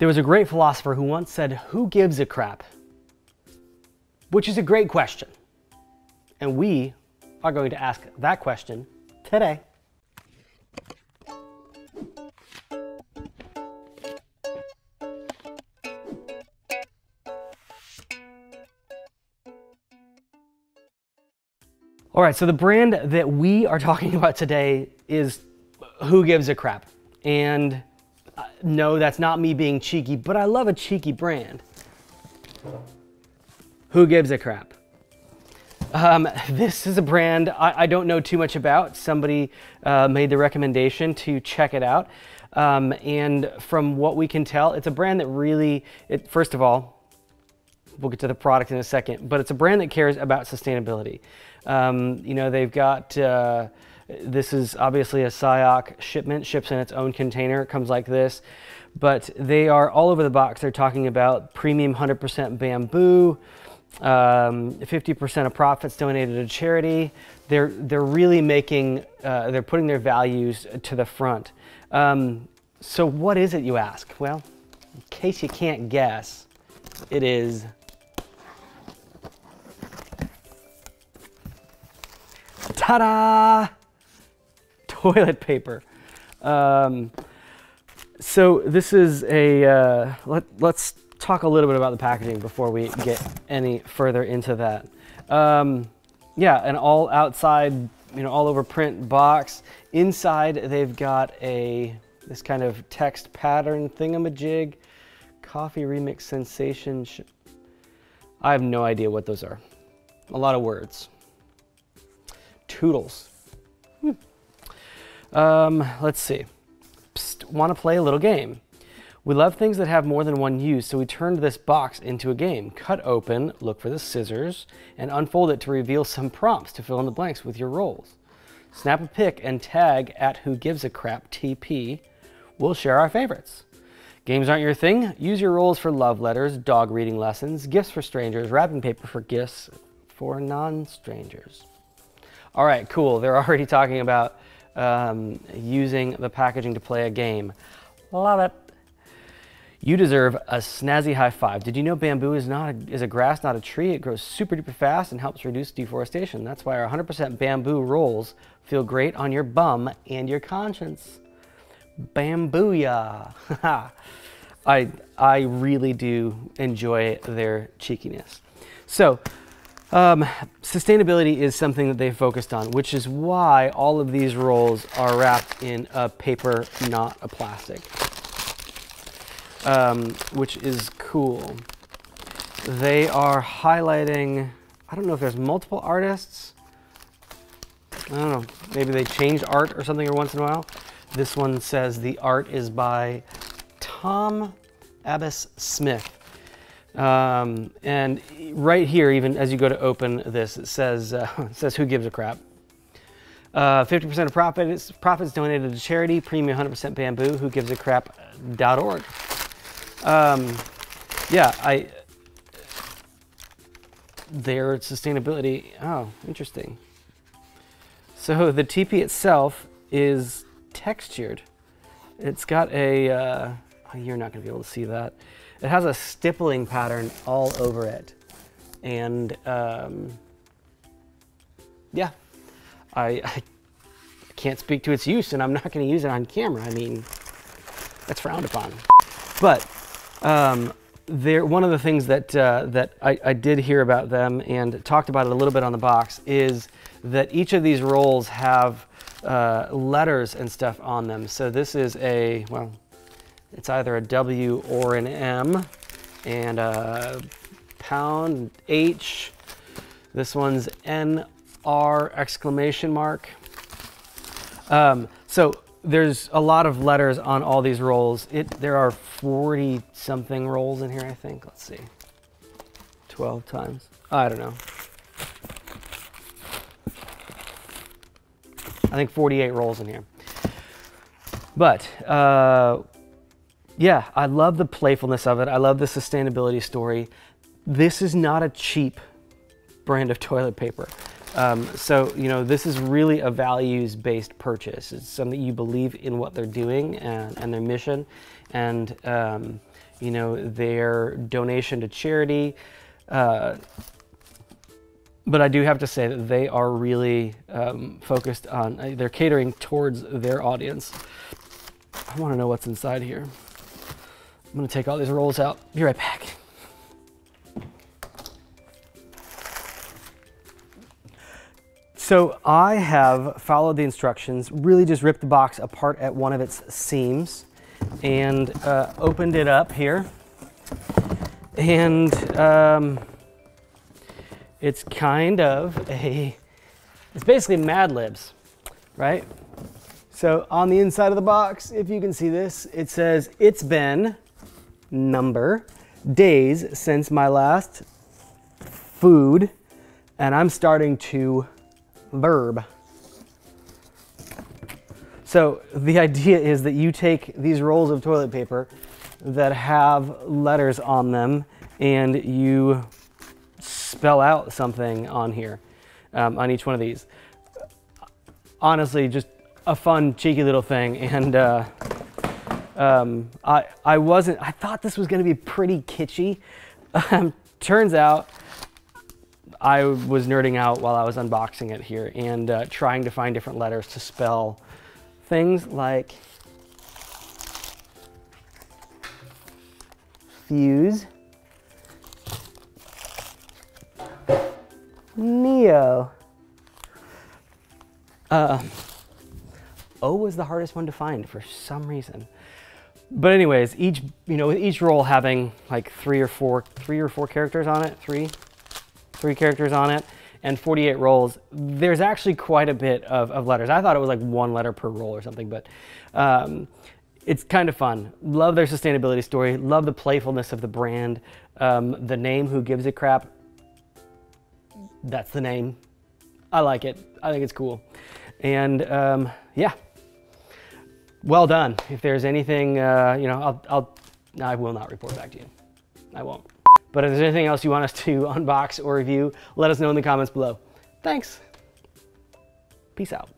There was a great philosopher who once said, "Who gives a crap?" Which is a great question. And we are going to ask that question today. All right, so the brand that we are talking about today is Who Gives a Crap? And no, that's not me being cheeky, but I love a cheeky brand. Who Gives a Crap? This is a brand I don't know too much about. Somebody made the recommendation to check it out. And from what we can tell, it's a brand that really, first of all, we'll get to the product in a second, but it's a brand that cares about sustainability. You know, they've got, this is obviously a SIOC shipment, ships in its own container. It comes like this, but they are all over the box. They're talking about premium 100% bamboo, 50% of profits donated to charity. They're really making, they're putting their values to the front. So what is it, you ask? Well, in case you can't guess, it is ta-da! Toilet paper. So this is a, let's talk a little bit about the packaging before we get any further into that. Yeah, an all outside, you know, all over print box. Inside they've got this kind of text pattern thingamajig. Coffee remix sensation. I have no idea what those are. A lot of words. Toodles. Let's see. Psst, want to play a little game? We love things that have more than one use, so we turned this box into a game. Cut open, look for the scissors, and unfold it to reveal some prompts to fill in the blanks with your roles. Snap a pic and tag at Who Gives a Crap TP. We'll share our favorites. Games aren't your thing? Use your roles for love letters, dog reading lessons, gifts for strangers, wrapping paper for gifts for non-strangers. All right, cool. They're already talking about using the packaging to play a game. Love it. You deserve a snazzy high five. Did you know bamboo is a grass, not a tree? It grows super duper fast and helps reduce deforestation. That's why our 100% bamboo rolls feel great on your bum and your conscience. Bambooyah. I really do enjoy their cheekiness. So, sustainability is something that they focused on, which is why all of these rolls are wrapped in a paper, not a plastic, which is cool. They are highlighting, I don't know if there's multiple artists. I don't know, maybe they changed art or something every once in a while. This one says the art is by Tom Abbas Smith. And right here, even as you go to open this, it says Who Gives a Crap? 50% of profits donated to charity, premium 100% bamboo, who gives a crap.org. Yeah, their sustainability, oh, interesting. So the TP itself is textured. It's got a, you're not gonna be able to see that. It has a stippling pattern all over it. And yeah, I can't speak to its use, and I'm not gonna use it on camera. I mean, that's frowned upon. But one of the things that I did hear about them and talked about it a little bit on the box is that each of these rolls have letters and stuff on them. So this is a, well, it's either a W or an M, and a pound, H. This one's NR exclamation mark. So there's a lot of letters on all these rolls. There are 40 something rolls in here, I think. Let's see, 12 times. I don't know. I think 48 rolls in here. But yeah, I love the playfulness of it. I love the sustainability story. This is not a cheap brand of toilet paper. So, you know, this is really a values-based purchase. It's something you believe in what they're doing and their mission, and, you know, their donation to charity. But I do have to say that they are really focused on, they're catering towards their audience. I want to know what's inside here. I'm going to take all these rolls out. Be right back. So I have followed the instructions, really just ripped the box apart at one of its seams and opened it up here. And it's kind of it's basically Mad Libs, right? So on the inside of the box, if you can see this, it says, it's been number days since my last food, and I'm starting to verb. So the idea is that you take these rolls of toilet paper that have letters on them and you spell out something on here, on each one of these. Honestly, just a fun, cheeky little thing. And I thought this was going to be pretty kitschy. Turns out I was nerding out while I was unboxing it here and trying to find different letters to spell things like fuse, Neo. O was the hardest one to find for some reason. But anyways, with each roll having like three or four characters on it, three characters on it, and 48 rolls, there's actually quite a bit of letters. I thought it was like one letter per roll or something, but it's kind of fun. Love their sustainability story. Love the playfulness of the brand. The name, Who Gives a Crap, that's the name. I like it. I think it's cool. And yeah, well done. If there's anything, I will not report back to you. I won't. But if there's anything else you want us to unbox or review, let us know in the comments below. Thanks. Peace out.